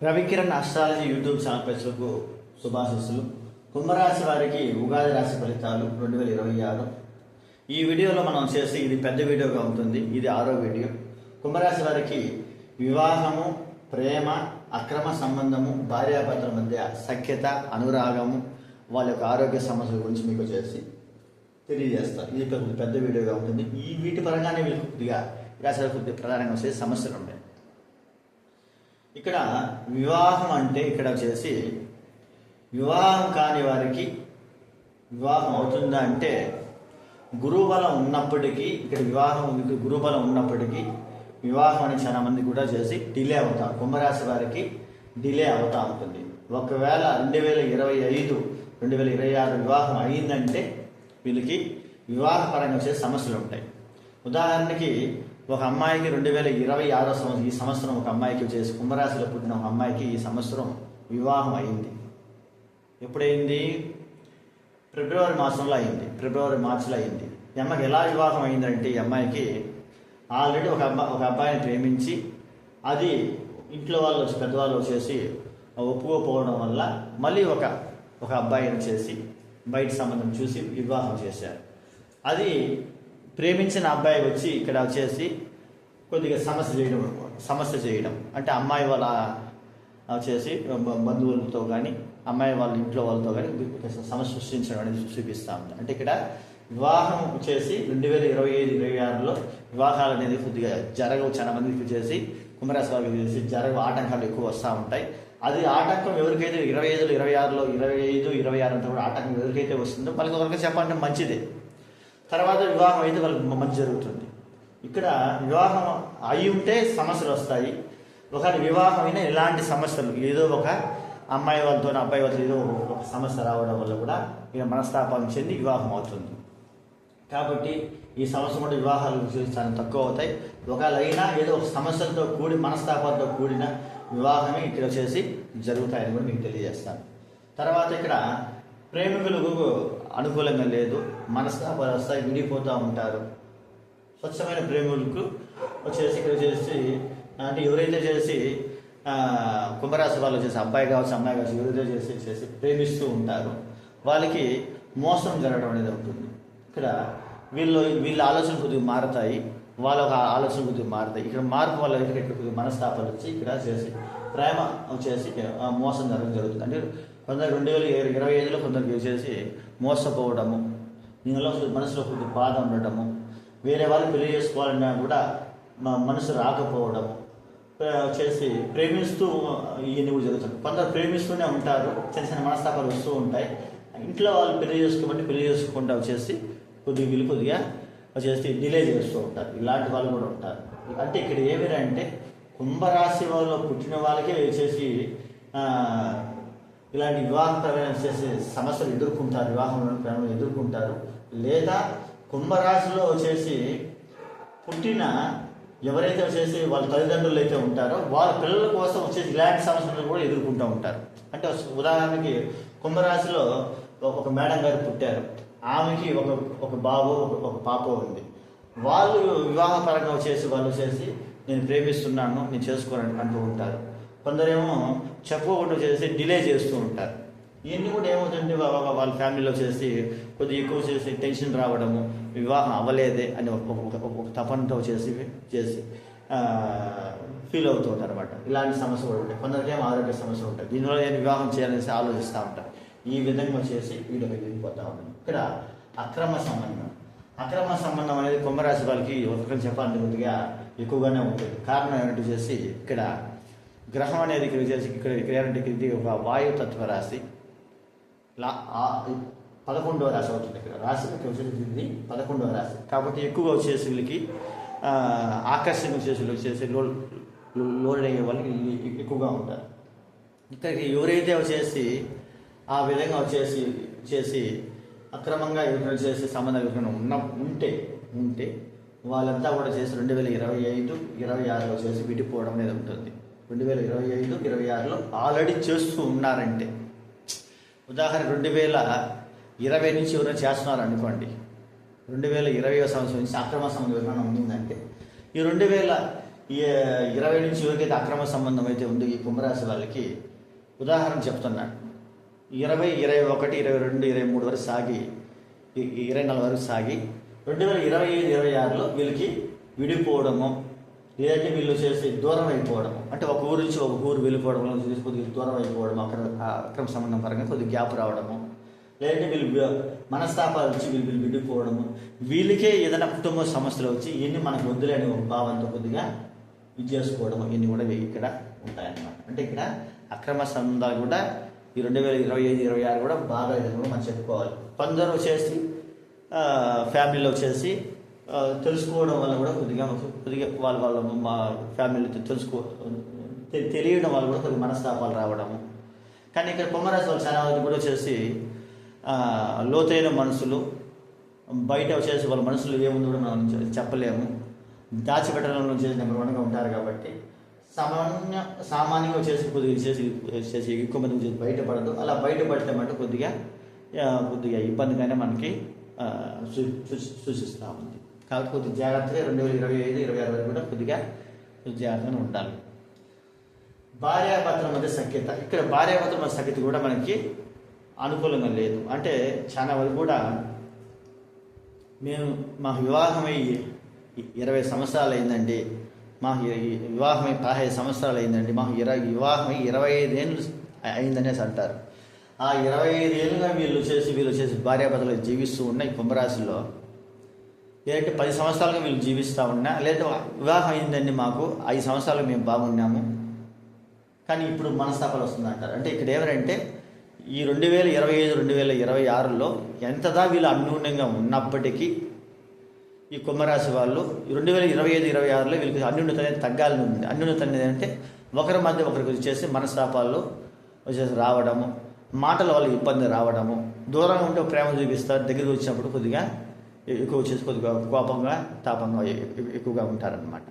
Ravikiran astrology YouTube channel ప్రేక్షకులకు శుభాశీస్సులు. కుంభరాశి వారికి ఉగాది రాశి ఫలితాలు 2026. ఈ వీడియోలో మనం చేసి ఇది పెద్ద వీడియోగా ఉంటుంది. ఇది 6వ వీడియో. కుంభరాశి వారికి వివాహము, ప్రేమ, అక్రమ సంబంధము, భార్యాభర్తల మధ్య సఖ్యత, అనురాగము, వాళ్ళ యొక్క ఆరోగ్య సమస్యల గురించి మీకు చేసి తెలియజేస్తారు. ఇది పెద్ద వీడియోగా ఉంటుంది. ఈ వీటి పరంగానే వీళ్ళకి కొద్దిగా ప్రధానంగా వచ్చే సమస్యలు ఉన్నాయి. ఇక్కడ వివాహం అంటే ఇక్కడ వచ్చేసి వివాహం కాని వారికి వివాహం అవుతుందా అంటే గురుబలం ఉన్నప్పటికీ, ఇక్కడ వివాహం గురుబలం ఉన్నప్పటికీ వివాహం అని చాలా మంది కూడా చేసి డిలే అవుతాం. కుంభరాశి వారికి డిలే అవుతూ ఉంటుంది. ఒకవేళ 2025, 2026 వివాహం అయిందంటే వీళ్ళకి వివాహపరంగా వచ్చే సమస్యలు ఉంటాయి. ఉదాహరణకి ఒక అమ్మాయికి 2026 సంవత్సరం, ఈ సంవత్సరం ఒక అమ్మాయికి వచ్చేసి కుంభరాశిలో పుట్టిన ఒక అమ్మాయికి ఈ సంవత్సరం వివాహం అయింది. ఎప్పుడైంది? ఫిబ్రవరి మాసంలో అయింది, ఫిబ్రవరి మార్చిలో అయింది. ఈ అమ్మాయికి ఎలా వివాహం అయిందంటే, ఈ అమ్మాయికి ఆల్రెడీ ఒక అబ్బాయిని ప్రేమించి అది ఇంట్లో వాళ్ళు పెద్దవాళ్ళు వచ్చేసి ఒప్పుకోకపోవడం వల్ల మళ్ళీ ఒక అబ్బాయిని చేసి బయట సంబంధం చూసి వివాహం చేశారు. అది ప్రేమించిన అబ్బాయి వచ్చి ఇక్కడ వచ్చేసి కొద్దిగా సమస్య చేయడం అంటే అమ్మాయి వాళ్ళ వచ్చేసి బంధువులతో కానీ అమ్మాయి వాళ్ళ ఇంట్లో వాళ్ళతో కానీ సమస్య సృష్టించడం అనేది చూపిస్తూ ఉంది. అంటే ఇక్కడ వివాహం వచ్చేసి 2025, 2026లో వివాహాలు అనేది కొద్దిగా జరగవు. చాలా మందికి వచ్చేసి కుంభరాశి వారికి చేసి జరగవు, ఆటంకాలు ఎక్కువ వస్తూ ఉంటాయి. అది ఆటంకం ఎవరికైతే 25, 26లో 25, 26 అంతా కూడా ఆటంకం ఎవరికైతే వస్తుందో వాళ్ళకి ఒకరికి చెప్పాలంటే మంచిదే. తర్వాత వివాహం అయితే వాళ్ళకి మంచి జరుగుతుంది. ఇక్కడ వివాహం అయి ఉంటే సమస్యలు వస్తాయి. ఒకవేళ వివాహం అయినా ఇలాంటి సమస్యలు ఏదో ఒక అమ్మాయి వాళ్ళతో అబ్బాయి వాళ్ళతో ఏదో ఒక సమస్య రావడం వల్ల కూడా ఇక మనస్తాపాలు చెంది వివాహం అవుతుంది. కాబట్టి ఈ సంవత్సరం కూడా వివాహాలు చాలా తక్కువ అవుతాయి. ఒకవేళ అయినా ఏదో ఒక సమస్యలతో మనస్తాపాలతో కూడిన వివాహమే ఇక్కడ వచ్చేసి జరుగుతాయని కూడా మీకు తెలియజేస్తాను. తర్వాత ఇక్కడ ప్రేమికులకు అనుకూలంగా లేదు, మనస్తాపాలు వస్తాయి, విడిపోతూ ఉంటారు. స్వచ్ఛమైన ప్రేమికులకు వచ్చేసి ఇక్కడ వచ్చేసి అంటే ఎవరైతే చేసి కుంభరాశి వాళ్ళు వచ్చేసి అబ్బాయి కావచ్చు అమ్మాయి కావచ్చు ఎవరైతే చేసి ప్రేమిస్తూ ఉంటారో వాళ్ళకి మోసం జరగడం అనేది ఉంటుంది. ఇక్కడ వీళ్ళ ఆలోచన కొద్దిగా మారుతాయి, వాళ్ళ ఒక ఆలోచన కొద్దిగా మారుతాయి. ఇక్కడ మార్పు వల్ల ఇక్కడ కొద్దిగా మనస్తాపాలు వచ్చి ఇక్కడ చేసి ప్రేమ వచ్చేసి మోసం జరగడం జరుగుతుంది. అంటే కొందరు 2025లో కొందరికి వచ్చేసి మోసపోవడము, దీనిలో మనసులో కొద్దిగా బాధ ఉండటము, వేరే వాళ్ళు పెళ్లి చేసుకోవాలన్నా కూడా మనసు రాకపోవడము, వచ్చేసి ప్రేమిస్తూ ఇవన్నీ కూడా జరుగుతుంది. కొందరు ప్రేమిస్తూనే ఉంటారు, చిన్న చిన్న మనస్తాపాలు వస్తూ ఉంటాయి. ఇంట్లో వాళ్ళు పెళ్లి చేసుకోకుండా వచ్చేసి కొద్దిగా వచ్చేసి డిలే చేస్తూ ఉంటారు. ఇలాంటి వాళ్ళు కూడా ఉంటారు. అంటే ఇక్కడ ఏమిటంటే కుంభరాశి వాళ్ళలో పుట్టిన వాళ్ళకే వచ్చేసి ఇలాంటి వివాహపరమైన చేసే సమస్యలు ఎదుర్కొంటారు, వివాహం ఎదుర్కొంటారు. లేదా కుంభరాశిలో వచ్చేసి పుట్టిన ఎవరైతే వచ్చేసి వాళ్ళ తల్లిదండ్రులు అయితే ఉంటారో వాళ్ళ పిల్లల కోసం వచ్చేసి ఇలాంటి సమస్యలు కూడా ఎదుర్కొంటూ ఉంటారు. అంటే ఉదాహరణకి కుంభరాశిలో ఒక మేడం గారు పుట్టారు, ఆమెకి ఒక బాబు ఒక పాప ఉంది. వాళ్ళు వివాహపరంగా వాళ్ళు వచ్చేసి నేను ప్రేమిస్తున్నాను, నేను చేసుకోవాలని అంటూ ఉంటారు. కొందరేమో చెప్పుకోకుండా చేసి డిలే చేస్తూ ఉంటారు. ఇవన్నీ కూడా ఏమవుతుందంటే వాళ్ళ ఫ్యామిలీలో చేసి కొద్దిగా ఎక్కువ చేసి టెన్షన్ రావడము, వివాహం అవ్వలేదే అని ఒక తపనతో చేసి ఫీల్ అవుతూ ఉంటారు అనమాట. ఇలాంటి సమస్యలు కూడా ఉంటాయి. కొందరికేమో ఆరోగ్య సమస్యలు ఉంటాయి. దీనివల్ల నేను వివాహం చేయాలనేసి ఆలోచిస్తూ ఉంటారు. ఈ విధంగా వచ్చేసి వీడియోకి వెళ్ళిపోతూ ఉన్నాను. ఇక్కడ అక్రమ సంబంధం అనేది కుంభరాశి వాళ్ళకి ఒకరిని చెప్పాలంటే కొద్దిగా ఎక్కువగానే ఉంటుంది. కారణం ఏమిటి చేసి ఇక్కడ గ్రహం అనేది ఇక్కడ వచ్చేసి ఇక్కడ ఇది ఒక వాయుతత్వ రాశి, 11వ రాశి అవుతుంది. ఇక్కడ రాశికి వచ్చేసి ఇది 11వ రాశి. కాబట్టి ఎక్కువగా వచ్చేసి వీళ్ళకి ఆకర్షణ వచ్చేసి లోడ్ అయ్యే వాళ్ళకి ఎక్కువగా ఉంటారు. ఇక్కడికి ఎవరైతే వచ్చేసి ఆ విధంగా వచ్చేసి అక్రమంగా ఎవరైనా చేసి సంబంధాలు ఎవరైనా ఉంటే వాళ్ళంతా కూడా చేసి 2025, 26లో చేసి విడిపోవడం అనేది ఉంటుంది. 2025, 26లో ఆల్రెడీ చేస్తూ ఉన్నారంటే, ఉదాహరణ 2020 నుంచి ఎవరైనా చేస్తున్నారు అనుకోండి, 2020 సంవత్సరం నుంచి అక్రమ సంబంధం ఎవరైనా ఉండిందంటే ఈ ఈ 20 నుంచి ఎవరికైతే అక్రమ సంబంధం అయితే ఉందో ఈ కుంభరాశి వాళ్ళకి ఉదాహరణ చెప్తున్నాను. 20, 21, 22, 23 వరకు సాగి 24 వరకు సాగి 2025, 26లో వీళ్ళకి విడిపోవడము, లేదంటే వీళ్ళు చేసి దూరం అయిపోవడము, అంటే ఒక ఊరు నుంచి ఒక ఊరు వెళ్ళిపోవడం, కొద్దిగా దూరం అయిపోవడం, అక్రమ సంబంధం పరంగా కొద్దిగా గ్యాప్ రావడము, లేదంటే వీళ్ళు మనస్తాపాలు వచ్చి వీళ్ళు విడిపోవడము, వీళ్ళకే ఏదైనా కుటుంబ సమస్యలు వచ్చి ఇవన్నీ మనకు వద్దులేని ఒక భావంతో కొద్దిగా ఇది చేసుకోవడం, ఇవన్నీ కూడా ఇక్కడ ఉంటాయన్నమాట. అంటే ఇక్కడ అక్రమ సంబంధాలు కూడా ఈ 2025, 26 కూడా బాగా లేదని కూడా మనం చెప్పుకోవాలి. కొందరు వచ్చేసి ఫ్యామిలీలో వచ్చేసి తెలుసుకోవడం వల్ల కూడా కొద్దిగా వాళ్ళ మా ఫ్యామిలీ తెలియడం వల్ల కూడా కొద్దిగా మనస్తాపాలు రావడము. కానీ ఇక్కడ కుంభరాశి వాళ్ళు చాలా మంది కూడా వచ్చేసి లోతైన మనసులు, బయట వచ్చేసి వాళ్ళ మనసులు ఏముంది కూడా మనం చెప్పలేము, దాచిపెట్టడంలో చేసి నెంబర్ 1గా ఉంటారు. కాబట్టి సామాన్యంగా వచ్చేసి కొద్దిగా చేసి ఎక్కువ మంది చేసి బయటపడదు. అలా బయటపడితే మటు కొద్దిగా ఇబ్బందిగానే మనకి సూచిస్తూ ఉంది. కాబట్టి కొద్దిగా జాగ్రత్తగా 2025, 26 వరకు కూడా కొద్దిగా జాగ్రత్తగా ఉండాలి. భార్యాభర్తల మధ్య సఖ్యత, ఇక్కడ భార్యాభర్తల మధ్య సఖ్యత కూడా మనకి అనుకూలంగా లేదు. అంటే చాలా వరకు కూడా మాకు వివాహమై 20 సంవత్సరాలు అయిందండి, మాకు వివాహమై 15 సంవత్సరాలు అయిందండి, మాకు వివాహమై 25 ఏళ్ళు అయిందనేసి అంటారు. ఆ 25 ఏళ్ళుగా వీళ్ళు చేసి భార్యాభర్తలు జీవిస్తూ ఉన్న ఈ కుంభరాశిలో, లేదంటే 10 సంవత్సరాలుగా వీళ్ళు జీవిస్తూ ఉన్నా, లేదా వివాహం అయిందండి మాకు 5 సంవత్సరాలు మేము బాగున్నాము కానీ ఇప్పుడు మనస్తాపాలు వస్తుంది అంటారు. అంటే ఇక్కడ ఏమంటే ఈ 2025, 2026లో ఎంతదా వీళ్ళు అన్యూన్యంగా ఉన్నప్పటికీ ఈ కుంభరాశి వాళ్ళు 2025, 26లో వీళ్ళకి అన్యూన్యత అనేది తగ్గాలని ఉంది. అన్యూన్యత అనేది అంటే ఒకరి మధ్య ఒకరికి వచ్చేసి మనస్తాపాలు వచ్చేసి రావడము, మాటల వల్ల ఇబ్బంది రావడము, దూరంగా ఉంటే ప్రేమ చూపిస్తారు, దగ్గరికి వచ్చినప్పుడు కొద్దిగా ఎక్కువ వచ్చేసి కొద్దిగా కోపంగా తాపంగా ఎక్కువగా ఉంటారనమాట.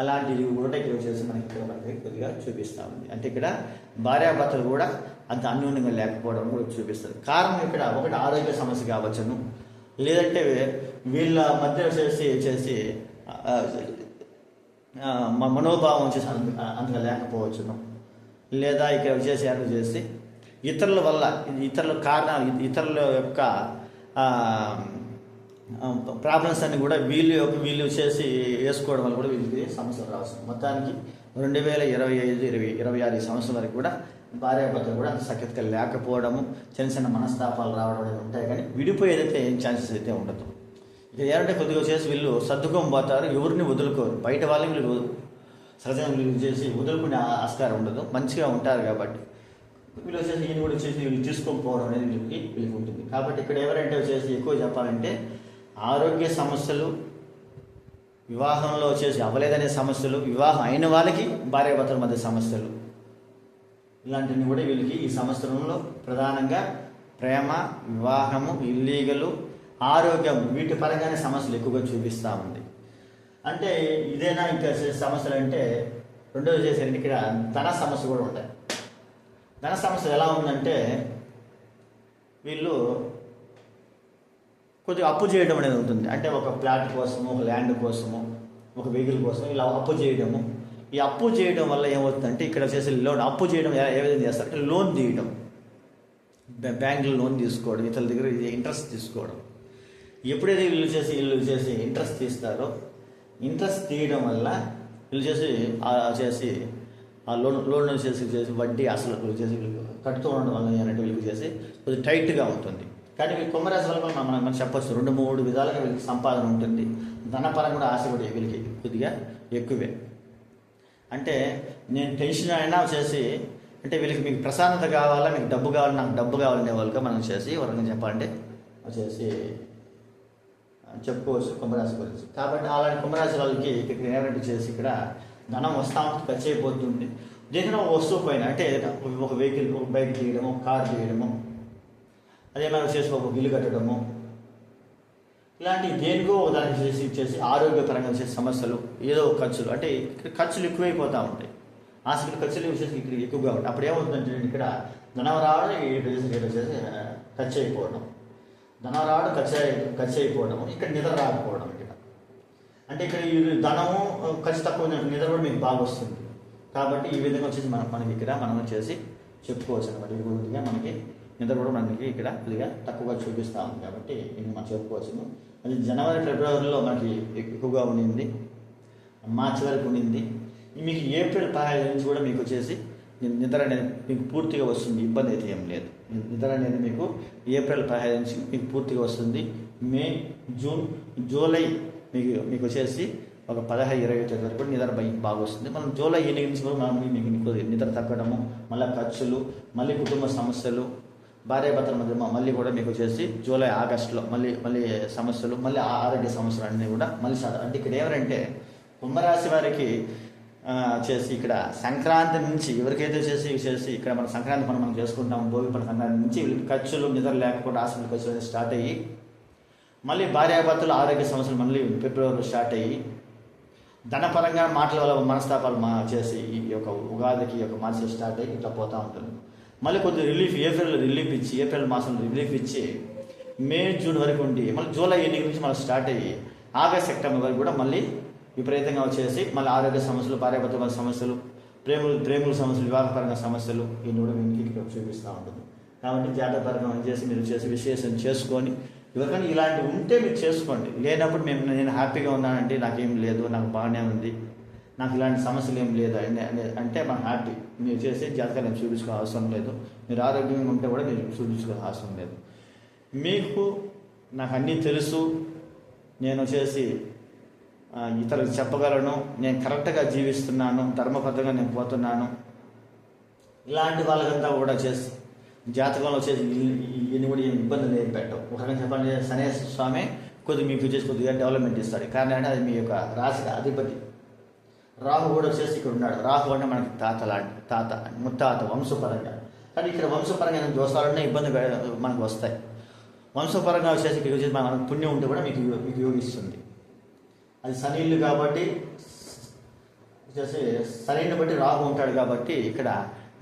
అలాంటివి కూడా ఇక్కడ వచ్చేసి మనకి ఇక్కడ మనకి కొద్దిగా చూపిస్తూ ఉంది. అంటే ఇక్కడ భార్యాభర్తలు కూడా అంత అన్యోన్యంగా లేకపోవడం కూడా చూపిస్తుంది. కారణం ఇక్కడ ఒకటి ఆరోగ్య సమస్య కావచ్చును, లేదంటే వీళ్ళ మధ్య చేసి మనోభావం వచ్చేసి అంతగా లేకపోవచ్చును, లేదా ఇక్కడ చేసి ఇతరుల వల్ల, ఇతరుల కారణాలు, ఇతరుల యొక్క ప్రాబ్లమ్స్ అన్ని కూడా వీళ్ళు చేసి వేసుకోవడం వల్ల కూడా వీళ్ళకి సమస్యలు రావచ్చు. మొత్తానికి 2025, 26 సంవత్సరం వరకు కూడా భార్యాభర్తలు కూడా అంత సఖ్యతగా లేకపోవడము, చిన్న మనస్తాపాలు రావడం అనేది ఉంటాయి. కానీ విడిపోయేదైతే ఏం ఛాన్సెస్ అయితే ఉండదు. ఇక ఏంటంటే కొద్దిగా వచ్చేసి వీళ్ళు సర్దుకొని పోతారు, ఎవరిని వదులుకోరు, బయట వాళ్ళని వీళ్ళు సహజంగా వీళ్ళు చేసి వదులుకునే ఆస్కారం ఉండదు, మంచిగా ఉంటారు. కాబట్టి వీళ్ళు వచ్చేసి ఈయన కూడా వచ్చేసి వీళ్ళు తీసుకొని పోవడం అనేది వీళ్ళకి ఉంటుంది. కాబట్టి ఇక్కడ ఎవరంటే వచ్చేసి ఎక్కువ చెప్పాలంటే ఆరోగ్య సమస్యలు, వివాహంలో వచ్చేసి అవ్వలేదనే సమస్యలు, వివాహం అయిన వాళ్ళకి భార్యాభర్తల మధ్య సమస్యలు, ఇలాంటివి కూడా వీళ్ళకి ఈ సంవత్సరంలో ప్రధానంగా ప్రేమ, వివాహము, ఇల్లీగలు, ఆరోగ్యం, వీటి పరంగానే సమస్యలు ఎక్కువగా చూపిస్తూ ఉంది. అంటే ఇదేనా ఇంకా సమస్యలు అంటే రెండోది చేసేది ఇక్కడ ధన సమస్య కూడా ఉంటాయి. ధన సమస్య ఎలా ఉందంటే వీళ్ళు కొద్దిగా అప్పు చేయడం అనేది ఉంటుంది. అంటే ఒక ప్లాట్ కోసము, ఒక ల్యాండ్ కోసము, ఒక వెహికల్ కోసం ఇలా అప్పు చేయడము. ఈ అప్పు చేయడం వల్ల ఏమవుతుందంటే ఇక్కడ వచ్చేసి లోన్, అప్పు చేయడం ఏ విధంగా చేస్తారంటే లోన్ తీయడం, బ్యాంకులో లోన్ తీసుకోవడం, ఇతరుల దగ్గర ఇంట్రెస్ట్ తీసుకోవడం. ఎప్పుడైతే వీళ్ళు చేసి ఇంట్రెస్ట్ తీస్తారో, ఇంట్రెస్ట్ తీయడం వల్ల వీళ్ళు చేసి ఆ లోన్ చేసి వడ్డీ అసలు చేసి కడుతూ ఉండడం వల్ల ఏంటంటే వీళ్ళకి చేసి కొద్దిగా టైట్గా ఉంటుంది. కానీ వీళ్ళు కుంభరాశి వల్ల మనం చెప్పచ్చు 2-3 విధాలుగా వీళ్ళకి సంపాదన ఉంటుంది. ధనపరంగా కూడా ఆశ కూడా వీళ్ళకి కొద్దిగా ఎక్కువే. అంటే నేను టెన్షన్ అయినా చేసి, అంటే వీళ్ళకి మీకు ప్రశాంతత కావాలా, మీకు డబ్బు కావాలి, నాకు డబ్బు కావాలనే వాళ్ళుగా మనం చేసి వరంగా చెప్పాలంటే చేసి చెప్పుకోవచ్చు కుంభరాశి గురించి. కాబట్టి అలాంటి కుంభరాశి వాళ్ళకి ఇక్కడ ఏమంటే చేసి ఇక్కడ ధనం వస్తూ ఉంటుంది, ఖర్చు అయిపోతుంది. దేనికైనా ఒక వస్తువు పైన, అంటే ఒక వెహికల్, ఒక బైక్ తీయడము, కార్ తీయడము, అదేమైనా చేసి ఒక ఇల్లు కట్టడము, ఇలాంటి దేనికో ఒక దానికి చేసి ఆరోగ్యపరంగా చేసే సమస్యలు, ఏదో ఖర్చులు, అంటే ఇక్కడ ఖర్చులు ఎక్కువైపోతూ ఉంటాయి. హాస్పిటల్ ఖర్చులు వచ్చేసి ఇక్కడ ఎక్కువగా ఉంటాయి. అప్పుడు ఏమవుతుందంటే ఇక్కడ ధనం రావడం చేసి ఖర్చు అయిపోవడం, ధనం రావడం ఖర్చు అయిపోవడం, ఇక్కడ నిద్ర రాకపోవడం. ఇక్కడ అంటే ఇక్కడ ఈ ధనము ఖర్చు తక్కువ నిద్ర కూడా మీకు బాగా వస్తుంది. కాబట్టి ఈ విధంగా వచ్చేసి మనకి ఇక్కడ మనం వచ్చేసి చెప్పుకోవచ్చు అనమాట. ఇది కొద్దిగా మనకి నిద్ర కూడా మనకి ఇక్కడ కొద్దిగా తక్కువగా చూపిస్తూ ఉంది కాబట్టి ఇది మనం చెప్పుకోవచ్చు. అది జనవరి ఫిబ్రవరిలో మనకి ఎక్కువగా ఉండింది, మార్చి వరకు ఉండింది. మీకు ఏప్రిల్ 15 నుంచి కూడా మీకు వచ్చేసి నిద్ర అనేది మీకు పూర్తిగా వస్తుంది, ఇబ్బంది అయితే ఏం లేదు. నిద్ర అనేది మీకు ఏప్రిల్ 15 నుంచి మీకు పూర్తిగా వస్తుంది. మే, జూన్, జూలై మీకు వచ్చేసి ఒక 16-20 తేదీ వరకు నిద్ర బాగా వస్తుంది. మనం జూలై 8 నుంచి కూడా మీకు నిద్ర తగ్గడము, మళ్ళీ ఖర్చులు, మళ్ళీ కుటుంబ సమస్యలు, భార్యాభర్తల మధ్య మళ్ళీ కూడా మీకు వచ్చేసి జూలై ఆగస్టులో మళ్ళీ సమస్యలు, మళ్ళీ ఆరోగ్య సమస్యలు అన్నీ కూడా మళ్ళీ అంటే ఇక్కడ ఏమంటే కుంభరాశి వారికి చేసి ఇక్కడ సంక్రాంతి నుంచి ఎవరికైతే చేసి ఇక్కడ మన సంక్రాంతి మనం చేసుకుంటాము, భోగి పండుగ సంక్రాంతి నుంచి ఖర్చులు నిద్ర లేకపోతే హాస్పిటల్ ఖర్చులు స్టార్ట్ అయ్యి, మళ్ళీ భార్యాభర్తలు ఆరోగ్య సమస్యలు మళ్ళీ ఫిబ్రవరిలో స్టార్ట్ అయ్యి, ధనపరంగా మాటల వల్ల మనస్తాపాలు చేసి ఈ యొక్క ఉగాదికి యొక్క మార్చి స్టార్ట్ అయ్యి ఇట్లా పోతూ ఉంటుంది. మళ్ళీ కొద్దిగా రిలీఫ్ ఏప్రిల్లో రిలీఫ్ ఇచ్చి, ఏప్రిల్ మాసంలో రిలీఫ్ ఇచ్చి మే, జూన్ వరకు ఉండి మళ్ళీ జూలై 8 నుంచి మళ్ళీ స్టార్ట్ అయ్యి ఆగస్ట్, సెప్టెంబర్ వరకు కూడా మళ్ళీ విపరీతంగా వచ్చేసి మళ్ళీ ఆరోగ్య సమస్యలు, భార్యాభర్తల సమస్యలు, ప్రేముల సమస్యలు, వివాహపరంగా సమస్యలు ఇవన్నీ కూడా మీకు చూపిస్తూ ఉంటుంది. కాబట్టి జాతకపరంగా చేసి మీరు విశ్లేషణ చేసుకొని ఎవరికైనా ఇలాంటివి ఉంటే మీరు చేసుకోండి. లేనప్పుడు నేను హ్యాపీగా ఉన్నానంటే నాకేం లేదు, నాకు బాగానే ఉంది, నాకు ఇలాంటి సమస్యలు ఏం లేదు అంటే మనం హ్యాపీ. మీరు చేసే జాతకాలు ఏం చూపించుకోవాల్సిన అవసరం లేదు. మీరు ఆరోగ్యంగా ఉంటే కూడా మీరు చూపించుకోవాల్సిన అవసరం లేదు. మీకు నాకు అన్నీ తెలుసు, నేను వచ్చేసి ఇతరులకు చెప్పగలను, నేను కరెక్ట్గా జీవిస్తున్నాను, ధర్మబద్ధంగా నేను పోతున్నాను, ఇలాంటి వాళ్ళకంతా కూడా చేసి జాతకంలో వచ్చేసి ఇన్ని కూడా ఏం ఇబ్బందులు ఏం పెట్టవు. ఒక రకంగా చెప్పాలంటే శనేశ్వర స్వామి మీకు వచ్చేసి కొద్దిగా డెవలప్మెంట్ ఇస్తాడు. కారణం అంటే అది మీ యొక్క రాశి అధిపతి. రాహు కూడా వచ్చేసి ఇక్కడ ఉన్నాడు. రాహు అంటే మనకి తాత ముత్తాత వంశపరంగా. కానీ ఇక్కడ వంశపరంగా దోషాలన్నా ఇబ్బంది మనకు వస్తాయి. వంశపరంగా వచ్చేసి ఇక్కడ వచ్చేసి మనకు పుణ్యం ఉంటే కూడా మీకు యోగిస్తుంది. అది శనిళ్ళు కాబట్టి వచ్చేసి శనిని బట్టి రాహు ఉంటాడు కాబట్టి ఇక్కడ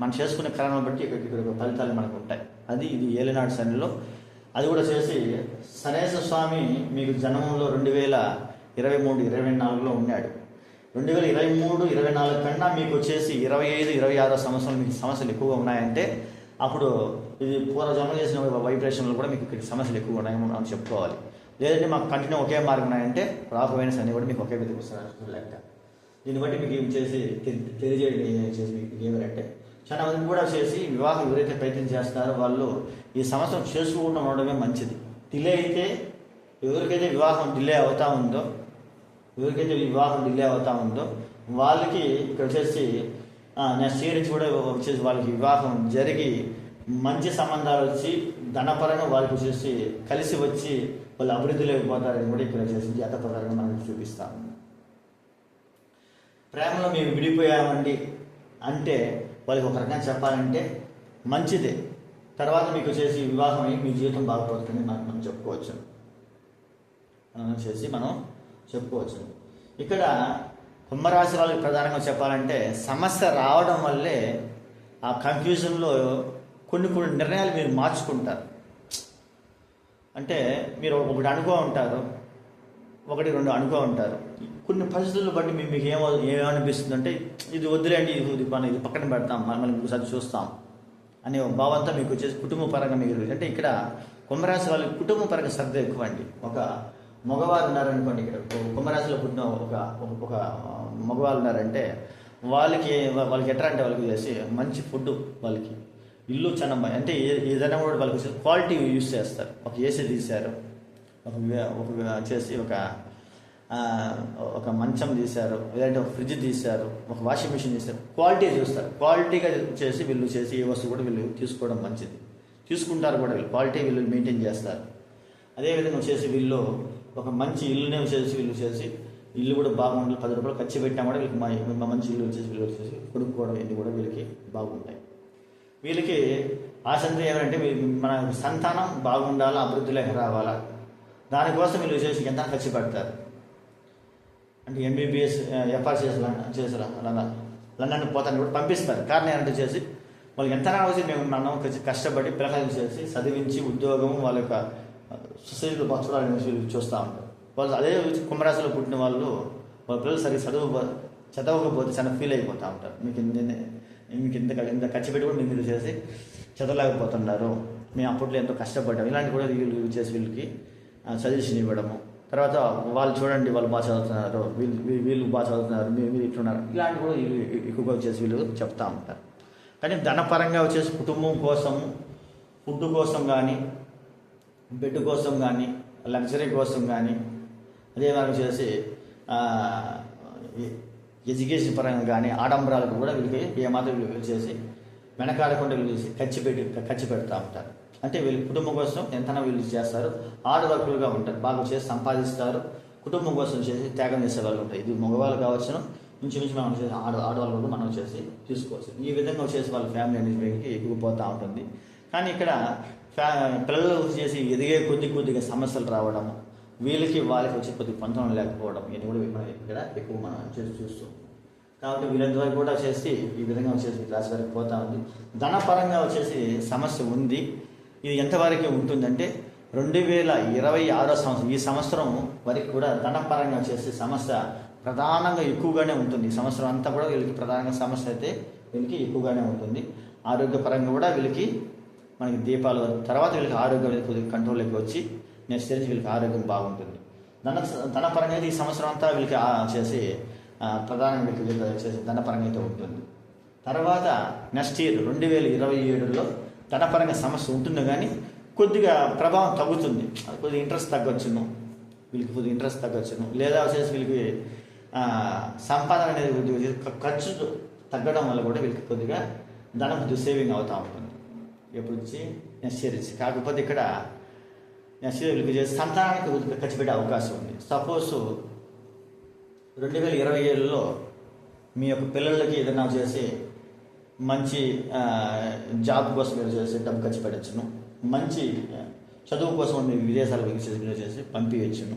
మనం చేసుకునే కర్మను బట్టి ఇక్కడ ఫలితాలు మనకు ఉంటాయి. ఇది ఏలినాడు శనిలో. అది కూడా చేసి శనేశ్వర స్వామి మీకు జన్మంలో 2023-24లో ఉన్నాడు. 2023-24 కన్నా మీకు వచ్చేసి 25-26 సంవత్సరాలు మీకు సమస్యలు ఎక్కువగా ఉన్నాయంటే అప్పుడు ఇది పూర్వజన్మ చేసిన వైబ్రేషన్లు కూడా మీకు ఇక్కడ సమస్యలు ఎక్కువగా ఉన్నాయని మనం చెప్పుకోవాలి. లేదంటే మాకు కంటిన్యూ ఒకే మార్గం ఉన్నాయంటే రాహువైన శని కూడా మీకు ఒకే విధంగా వస్తున్నారు లెక్క. దీన్ని బట్టి మీకు ఏం చేసి తెలియజేయడం చేసి మీకు ఏమంటే చాలా మంది కూడా చేసి వివాహం ఎవరైతే ప్రయత్నం చేస్తారో వాళ్ళు ఈ సంవత్సరం చేసుకోవడం ఉండడమే మంచిది. డిలే అయితే ఎవరికైతే వివాహం డిలే అవుతా ఉందో వాళ్ళకి ఇక్కడ వచ్చేసి నెక్స్ట్ ఇయర్ నుంచి కూడా వచ్చేసి వాళ్ళకి వివాహం జరిగి మంచి సంబంధాలు వచ్చి ధనపరంగా వాళ్ళకి వచ్చేసి కలిసి వచ్చి వాళ్ళు అభివృద్ధిలోకి పోతారని కూడా ఇక్కడ వచ్చేసి జాతకపరంగా మనకి చూపిస్తాము. ప్రేమలో మేము విడిపోయామండి అంటే వాళ్ళకి ఒక రకంగా చెప్పాలంటే మంచిదే. తర్వాత మీకు వచ్చేసి వివాహం అయ్యి మీ జీవితం బాగుపడుతుంది మనం చెప్పుకోవచ్చు. ఇక్కడ కుంభరాశి వాళ్ళకి ప్రధానంగా చెప్పాలంటే సమస్య రావడం వల్లే ఆ కన్ఫ్యూజన్లో కొన్ని నిర్ణయాలు మీరు మార్చుకుంటారు. అంటే మీరు ఒకటి అనుకో ఉంటారు, 1-2 అనుకో ఉంటారు. కొన్ని పరిస్థితులను బట్టి మీకు ఏమనిపిస్తుంది అంటే ఇది వద్దులేండి, ఇది పక్కన పెడతాం, మనం ఇంకోసారి చూస్తాం అనే భావంతో మీకు వచ్చేసి కుటుంబ పరంగా మీకు అంటే ఇక్కడ కుంభరాశి వాళ్ళకి కుటుంబ పరంగా శ్రద్ధ ఎక్కువ అండి. ఒక మగవారు ఉన్నారనుకోండి, ఇక్కడ కుంభరాశిలో పుట్టిన ఒక మగవాళ్ళు ఉన్నారంటే వాళ్ళకి ఎట్లా అంటే వాళ్ళకి చేసి మంచి ఫుడ్, వాళ్ళకి ఇల్లు చాలా అంటే ఏదైనా కూడా వాళ్ళకి వచ్చేసి క్వాలిటీ యూజ్ చేస్తారు. ఒక ఏసీ తీశారు, ఒక మంచం తీశారు, లేదంటే ఒక ఫ్రిడ్జ్ తీశారు, ఒక వాషింగ్ మిషన్ తీశారు, క్వాలిటీ చూస్తారు. క్వాలిటీగా చేసి వీళ్ళు చేసి ఏ వస్తువు కూడా వీళ్ళు తీసుకోవడం మంచిది, తీసుకుంటారు కూడా. వీళ్ళు క్వాలిటీ వీళ్ళు మెయింటైన్ చేస్తారు. అదేవిధంగా వచ్చేసి వీళ్ళు ఒక మంచి ఇల్లునే వీళ్ళు చేసి ఇల్లు కూడా బాగుండాలి. 10 రూపాయలు ఖర్చు పెట్టినా కూడా వీళ్ళకి మంచి ఇల్లు వీళ్ళు వచ్చేసి కొనుక్కోవడం ఇది కూడా వీళ్ళకి బాగుంటాయి. వీళ్ళకి ఆసక్తి ఏమంటే మన సంతానం బాగుండాలా, అభివృద్ధిలోకి రావాలా, దానికోసం వీళ్ళు చేసి ఎంత ఖర్చు పెడతారు. అంటే MBBS FR చేసి లండన్ పోతాను కూడా పంపిస్తారు. కారణం ఏంటంటే చేసి వాళ్ళకి ఎంత వచ్చి మనం కష్టపడి పిల్లలు చేసి చదివించి ఉద్యోగం వాళ్ళ యొక్క సొసైటీలో చూడాలని చూస్తూ ఉంటారు. వాళ్ళు అదే కుంభరాశిలో పుట్టిన వాళ్ళు వాళ్ళ పిల్లలు సరిగ్గా చదవకపోతే చాలా ఫీల్ అయిపోతూ ఉంటారు. మీకు ఇంత ఖర్చు పెట్టి కూడా మీరు చేసి చదవలేకపోతున్నారు, మేము అప్పట్లో ఎంతో కష్టపడ్డాం, ఇలాంటి కూడా వీళ్ళు చేసి వీళ్ళకి సజెషన్ ఇవ్వడము. తర్వాత వాళ్ళు చూడండి వాళ్ళు బాగా చదువుతున్నారు, వీళ్ళు బాగా చదువుతున్నారు, మీరు ఇట్లున్నారు, ఇలాంటి కూడా వీళ్ళు ఎక్కువగా వచ్చేసి వీళ్ళు చెప్తూ ఉంటారు. కానీ ధనపరంగా వచ్చేసి కుటుంబం కోసము, ఫుడ్ కోసం కానీ, బెడ్ కోసం కానీ, లగ్జరీ కోసం కానీ, అదే మనం వచ్చేసి ఎడ్యుకేషన్ పరంగా కానీ ఆడంబరాలకు కూడా వీళ్ళకి ఏమాత్రం వీళ్ళు చేసి వెనకాడకుండా వీళ్ళు ఖర్చు పెడతా ఉంటారు. అంటే వీళ్ళు కుటుంబం కోసం ఎంతైనా వీళ్ళు చేస్తారు, హార్డ్ వర్కులుగా ఉంటారు, బాగా చేసి సంపాదిస్తారు, కుటుంబం కోసం చేసి త్యాగం చేసే వాళ్ళు ఉంటారు. ఇది మగవాళ్ళు కావచ్చును, నుంచి మనం చేసి ఆడవాళ్ళు కూడా మనం వచ్చేసి తీసుకోవచ్చు. ఈ విధంగా వచ్చేసి వాళ్ళ ఫ్యామిలీ అనేది ఎక్కువ పోతూ ఉంటుంది. కానీ ఇక్కడ పిల్లలు చేసి ఎదిగే కొద్దిగా సమస్యలు రావడము, వీళ్ళకి వాళ్ళకి వచ్చి పొందడం లేకపోవడం, ఇది కూడా మనం ఇక్కడ ఎక్కువ మనం చేసి చూస్తాం. కాబట్టి వీళ్ళందరూ కూడా వచ్చేసి ఈ విధంగా వచ్చేసి రాశి వారికి పోతూ ఉంది. ధనపరంగా వచ్చేసి సమస్య ఉంది. ఇది ఎంతవరకు ఉంటుందంటే 2026 సంవత్సరం, ఈ సంవత్సరం వరకు కూడా ధనపరంగా వచ్చేసి సమస్య ప్రధానంగా ఎక్కువగానే ఉంటుంది. ఈ సంవత్సరం అంతా కూడా వీళ్ళకి ప్రధానంగా సమస్య అయితే వీళ్ళకి ఎక్కువగానే ఉంటుంది. ఆరోగ్యపరంగా కూడా వీళ్ళకి మనకి దీపాల తర్వాత వీళ్ళకి ఆరోగ్యం కొద్దిగా కంట్రోల్లోకి వచ్చి నెక్స్ట్ ఇయర్ వీళ్ళకి ఆరోగ్యం బాగుంటుంది. ధనపరంగా అయితే ఈ సంవత్సరం అంతా వీళ్ళకి చేసి ప్రధానంగా వీళ్ళకి చేసి ధనపరంగా అయితే ఉంటుంది. తర్వాత నెక్స్ట్ ఇయర్ 2027లో ధనపరంగా సమస్య ఉంటుంది, కానీ కొద్దిగా ప్రభావం తగ్గుతుంది. కొద్దిగా ఇంట్రెస్ట్ తగ్గొచ్చును, వీళ్ళకి కొద్దిగా ఇంట్రెస్ట్ తగ్గొచ్చును, లేదా వచ్చేసి వీళ్ళకి సంపాదన అనేది ఖర్చు తగ్గడం వల్ల కూడా వీళ్ళకి కొద్దిగా ధనం సేవింగ్ అవుతూ ఉంటుంది. ఎప్పుడు వచ్చి నెక్స్ట్ ఇయర్ ఇచ్చి, కాకపోతే ఇక్కడ నెక్స్ట్ ఇయర్ వీళ్ళకి చేసి సంతానానికి ఖర్చు పెట్టే అవకాశం ఉంది. సపోజ్ 2027లో మీ యొక్క పిల్లలకి ఏదైనా చేసి మంచి జాబ్ కోసం మీరు చేసి డబ్బు ఖర్చు పెట్టచ్చును, మంచి చదువు కోసం మీరు విదేశాలకు చేసి పంపించచ్చును,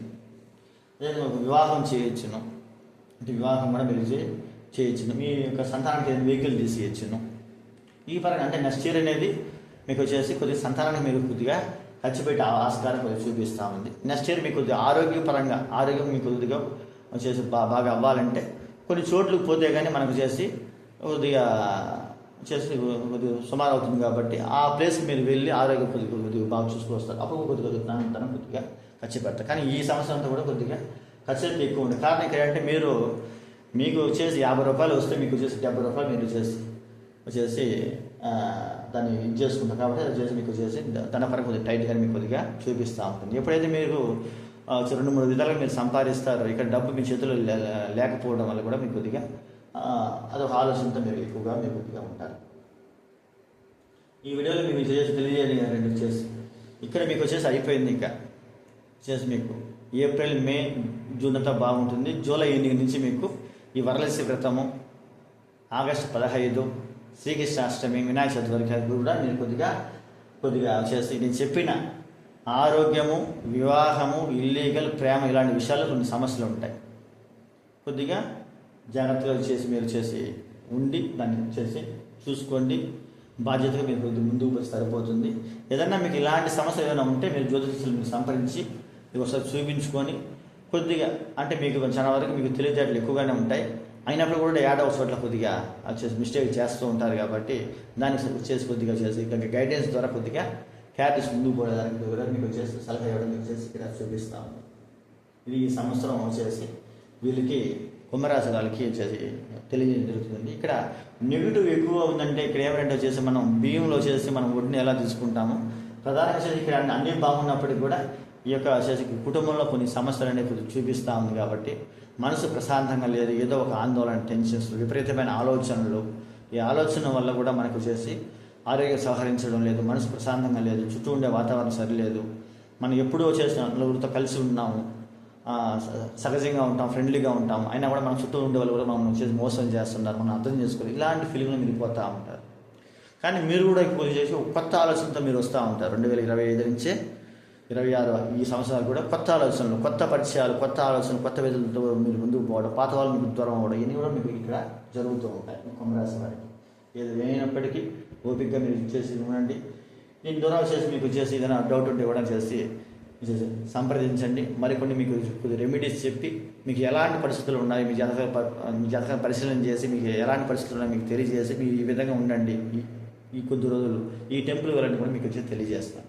లేదా వివాహం చేయొచ్చును, అంటే వివాహం కూడా మీరు చేయొచ్చును, మీ యొక్క సంతానానికి వెహికల్ తీసేయచ్చును. ఈ పరంగా అంటే నెక్స్ట్ ఇయర్ అనేది మీకు వచ్చేసి కొద్దిగా సంతానానికి మీరు కొద్దిగా ఖర్చు పెట్టి ఆస్కారం కొద్దిగా చూపిస్తూ ఉంది. నెక్స్ట్ ఇయర్ మీకు కొద్దిగా ఆరోగ్యం మీకు కొద్దిగా వచ్చేసి బాగా అవ్వాలంటే కొన్ని చోట్లకు పోతే కానీ మనకు చేసి కొద్దిగా కొద్దిగా సుమారు అవుతుంది. కాబట్టి ఆ ప్లేస్కి మీరు వెళ్ళి ఆరోగ్యం కొద్దిగా బాగా చూసుకొస్తారు. అప్పుడు కొద్దిగా ఖర్చు పెడతారు. కానీ ఈ సంవత్సరం అంతా కూడా కొద్దిగా ఖర్చు అయితే ఎక్కువ ఉంది. కారణం ఏంటంటే మీకు వచ్చేసి 50 రూపాయలు వస్తే మీకు వచ్చేసి 70 రూపాయలు మీరు వచ్చేసి దాన్ని ఇది చేసుకుంటాం. కాబట్టి అది చేసి మీకు వచ్చేసి ధనపరంగా కొద్దిగా టైట్గా మీకు కొద్దిగా చూపిస్తూ ఉంటుంది. ఎప్పుడైతే మీరు 2-3 విధాలుగా మీరు సంపాదిస్తారో, ఇక్కడ డబ్బు మీ చేతిలో లేకపోవడం వల్ల కూడా మీకు కొద్దిగా అదొక ఆలోచనతో మీరు కొద్దిగా ఉంటారు. ఈ వీడియోలో మీకు తెలియజేయాలి రెండు వచ్చేసి ఇక్కడ మీకు వచ్చేసి అయిపోయింది. ఇంకా వచ్చేసి మీకు ఏప్రిల్, మే, జూన్ అంతా బాగుంటుంది. జూలై 8 నుంచి మీకు ఈ వరలక్ష్మి వ్రతము, ఆగస్టు 15 శ్రీకృష్ణాష్టమి, వినాయక చవితి వరకు కూడా మీరు కొద్దిగా వచ్చేసి నేను చెప్పిన ఆరోగ్యము, వివాహము, ఇల్లీగల్, ప్రేమ ఇలాంటి విషయాల్లో కొన్ని సమస్యలు ఉంటాయి. కొద్దిగా జాగ్రత్తగా మీరు చేసి ఉండి దాన్ని చేసి చూసుకోండి. బాధ్యతగా మీరు కొద్దిగా ముందుకు సరిపోతుంది. ఏదన్నా మీకు ఇలాంటి సమస్య ఏదైనా ఉంటే మీరు జ్యోతిష్యులు మీరు సంప్రదించి ఒకసారి చూపించుకొని కొద్దిగా అంటే మీకు చాలా వరకు మీకు తెలివితేటలు ఎక్కువగానే ఉంటాయి. అయినప్పుడు కూడా ఏడవ చోట్ల కొద్దిగా వచ్చేసి మిస్టేక్ చేస్తూ ఉంటారు. కాబట్టి దానికి వచ్చేసి కొద్దిగా చేసి ఇంకా గైడెన్స్ ద్వారా కొద్దిగా క్యారెక్టర్స్ ముందుకు పోయేదానికి కూడా మీకు వచ్చేసి సలహా ఇవ్వడం వచ్చేసి ఇక్కడ చూపిస్తాము. ఇది ఈ సంవత్సరం వచ్చేసి వీళ్ళకి కుంభరాశి వాళ్ళకి వచ్చేసి తెలియజేయడం జరుగుతుంది. ఇక్కడ నెగిటివ్ ఎక్కువ ఉందంటే ఇక్కడ ఏమంటే వచ్చేసి మనం బియ్యంలో వచ్చేసి మనం ఒడ్డుని ఎలా తీసుకుంటాము, ప్రధానంగా వచ్చేసి ఇక్కడ అన్నీ బాగున్నప్పటికీ కూడా ఈ యొక్క వచ్చేసి కుటుంబంలో కొన్ని సమస్యలు అనేవి చూపిస్తూ ఉంది. కాబట్టి మనసు ప్రశాంతంగా లేదు, ఏదో ఒక ఆందోళన, టెన్షన్స్, విపరీతమైన ఆలోచనలు, ఈ ఆలోచన వల్ల కూడా మనకు వచ్చేసి ఆరోగ్యం సహకరించడం లేదు, మనసు ప్రశాంతంగా లేదు, చుట్టూ ఉండే వాతావరణం సరిలేదు, మనం ఎప్పుడూ వచ్చేసి నలుగురితో కలిసి ఉన్నాము, సహజంగా ఉంటాం, ఫ్రెండ్లీగా ఉంటాం, అయినా కూడా మన చుట్టూ ఉండే వాళ్ళు కూడా మనం వచ్చేసి మోసం చేస్తున్నారు, మనం అర్థం చేసుకోవాలి, ఇలాంటి ఫీలింగ్లో మీరు పోతూ ఉంటారు. కానీ మీరు కూడా ఎక్కువ చేసి కొత్త ఆలోచనతో మీరు వస్తూ ఉంటారు. 2025 నుంచే 26 ఈ సంవత్సరాలు కూడా కొత్త ఆలోచనలు, కొత్త పరిచయాలు, కొత్త ఆలోచనలు, కొత్త విధులతో మీరు ముందుకు పోవడం, పాత వాళ్ళు మీకు దూరం అవ్వడం, ఇవన్నీ కూడా మీకు ఇక్కడ జరుగుతూ ఉంటాయి. కుంభరాశి వారికి ఏది అయినప్పటికీ ఓపికగా మీరు చేసి ఉండండి. దీని ద్వారా చేసి మీకు చేసి ఏదైనా డౌట్ ఉంటే కూడా చేసి సంప్రదించండి. మరికొన్ని మీకు కొద్ది రెమెడీస్ చెప్పి మీకు ఎలాంటి పరిస్థితులు ఉన్నాయి, మీ జాతకాన్ని పరిశీలన చేసి మీకు ఎలాంటి పరిస్థితులు ఉన్నాయి మీకు తెలియజేసి మీరు ఈ విధంగా ఉండండి ఈ కొద్ది రోజులు ఈ టెంపుల్ వెళ్ళండి కూడా మీకు వచ్చి తెలియజేస్తాను.